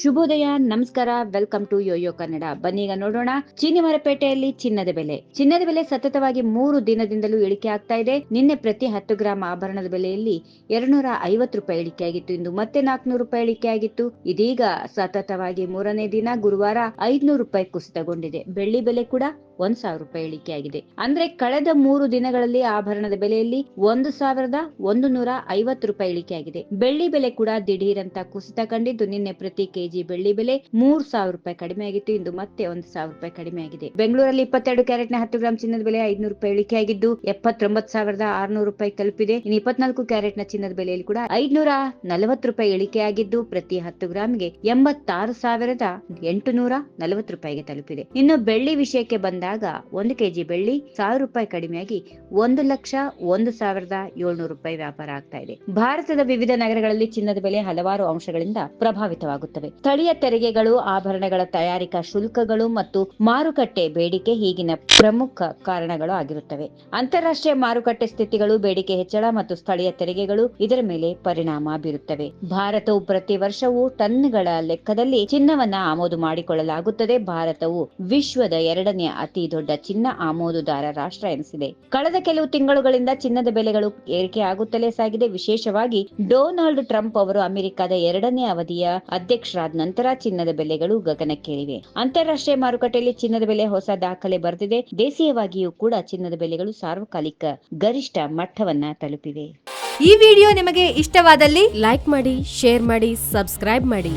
ಶುಭೋದಯ, ನಮಸ್ಕಾರ, welcome to Yoyo Kannada. ಬನ್ನೀಗ ನೋಡೋಣ ಚಿನಿಮರಪೇಟೆಯಲ್ಲಿ ಚಿನ್ನದ ಬೆಲೆ ಸತತವಾಗಿ 3 ದಿನದಿಂದಲೂ ಇಳಿಕೆ ಆಗ್ತಾ ಇದೆ. ನಿನ್ನೆ ಪ್ರತಿ 10 ಗ್ರಾಂ ಆಭರಣದ ಬೆಲೆಯಲ್ಲಿ 250 ರೂಪಾಯಿ ಇಳಿಕೆಯಾಗಿತ್ತು. ಇಂದು ಮತ್ತೆ 400 ರೂಪಾಯಿ ಇಳಿಕೆಯಾಗಿತ್ತು. ಇದೀಗ ಸತತವಾಗಿ 3ನೇ ದಿನ ಗುರುವಾರ 500 ರೂಪಾಯಿ ಕುಸಿತಗೊಂಡಿದೆ. ಬೆಳ್ಳಿ ಬೆಲೆ ಕೂಡ 1000 ರೂಪಾಯಿ ಇಳಿಕೆಯಾಗಿದೆ. ಅಂದ್ರೆ ಕಳೆದ 3 ದಿನಗಳಲ್ಲಿ ಆಭರಣದ ಬೆಲೆಯಲ್ಲಿ 1150 ರೂಪಾಯಿ ಇಳಿಕೆಯಾಗಿದೆ. ಬೆಳ್ಳಿ ಬೆಲೆ ಕೂಡ ದಿಢೀರ್ ಅಂತ ಕುಸಿತ ಕಂಡಿದ್ದು, ನಿನ್ನೆ ಪ್ರತಿ ಕೆಜಿ ಬೆಳ್ಳಿ ಬೆಲೆ 3000 ರೂಪಾಯಿ ಕಡಿಮೆಯಾಗಿತ್ತು. ಇಂದು ಮತ್ತೆ 1000 ರೂಪಾಯಿ ಕಡಿಮೆಯಾಗಿದೆ. ಬೆಂಗಳೂರಲ್ಲಿ 22 ಕ್ಯಾರೆಟ್ನ 10 ಗ್ರಾಂ ಚಿನ್ನದ ಬೆಲೆ 500 ರೂಪಾಯಿ ಇಳಿಕೆಯಾಗಿದ್ದು 79,600 ರೂಪಾಯಿ ತಲುಪಿದೆ. ಇನ್ನು 24 ಕ್ಯಾರೆಟ್ನ ಚಿನ್ನದ ಬೆಲೆಯಲ್ಲಿ ಕೂಡ 540 ರೂಪಾಯಿ ಇಳಿಕೆಯಾಗಿದ್ದು ಪ್ರತಿ 10 ಗ್ರಾಂಗೆ 86,840 ರೂಪಾಯಿಗೆ ತಲುಪಿದೆ. ಇನ್ನು ಬೆಳ್ಳಿ ವಿಷಯಕ್ಕೆ ಬಂದಾಗ 1 ಕೆಜಿ ಬೆಳ್ಳಿ 1000 ರೂಪಾಯಿ ಕಡಿಮೆಯಾಗಿ 1,01,700 ರೂಪಾಯಿ ವ್ಯಾಪಾರ ಆಗ್ತಾ ಇದೆ. ಭಾರತದ ವಿವಿಧ ನಗರಗಳಲ್ಲಿ ಚಿನ್ನದ ಬೆಲೆ ಹಲವಾರು ಅಂಶಗಳಿಂದ ಪ್ರಭಾವಿತವಾಗುತ್ತವೆ. ಸ್ಥಳೀಯ ತೆರಿಗೆಗಳು, ಆಭರಣಗಳ ತಯಾರಿಕಾ ಶುಲ್ಕಗಳು ಮತ್ತು ಮಾರುಕಟ್ಟೆ ಬೇಡಿಕೆ ಹೀಗಿನ ಪ್ರಮುಖ ಕಾರಣಗಳು ಆಗಿರುತ್ತವೆ. ಅಂತಾರಾಷ್ಟ್ರೀಯ ಮಾರುಕಟ್ಟೆ ಸ್ಥಿತಿಗಳು, ಬೇಡಿಕೆ ಹೆಚ್ಚಳ ಮತ್ತು ಸ್ಥಳೀಯ ತೆರಿಗೆಗಳು ಇದರ ಮೇಲೆ ಪರಿಣಾಮ ಬೀರುತ್ತವೆ. ಭಾರತವು ಪ್ರತಿ ವರ್ಷವೂ ಟನ್ಗಳ ಲೆಕ್ಕದಲ್ಲಿ ಚಿನ್ನವನ್ನ ಆಮದು ಮಾಡಿಕೊಳ್ಳಲಾಗುತ್ತದೆ. ಭಾರತವು ವಿಶ್ವದ 2ನೇ ಅತಿ ದೊಡ್ಡ ಚಿನ್ನ ಆಮದುದಾರ ರಾಷ್ಟ್ರ ಎನಿಸಿದೆ. ಕಳೆದ ಕೆಲವು ತಿಂಗಳುಗಳಿಂದ ಚಿನ್ನದ ಬೆಲೆಗಳು ಏರಿಕೆಯಾಗುತ್ತಲೇ ಸಾಗಿದೆ. ವಿಶೇಷವಾಗಿ ಡೊನಾಲ್ಡ್ ಟ್ರಂಪ್ ಅವರು ಅಮೆರಿಕದ 2ನೇ ಅವಧಿಯ ಅಧ್ಯಕ್ಷರಾದ ನಂತರ ಚಿನ್ನದ ಬೆಲೆಗಳು ಗಗನಕ್ಕೇರಿವೆ. ಅಂತಾರಾಷ್ಟ್ರೀಯ ಮಾರುಕಟ್ಟೆಯಲ್ಲಿ ಚಿನ್ನದ ಬೆಲೆ ಹೊಸ ದಾಖಲೆ ಬರೆದಿದೆ. ದೇಶೀಯವಾಗಿಯೂ ಕೂಡ ಚಿನ್ನದ ಬೆಲೆಗಳು ಸಾರ್ವಕಾಲಿಕ ಗರಿಷ್ಠ ಮಟ್ಟವನ್ನ ತಲುಪಿವೆ. ಈ ವಿಡಿಯೋ ನಿಮಗೆ ಇಷ್ಟವಾದಲ್ಲಿ ಲೈಕ್ ಮಾಡಿ, ಶೇರ್ ಮಾಡಿ, ಸಬ್ಸ್ಕ್ರೈಬ್ ಮಾಡಿ.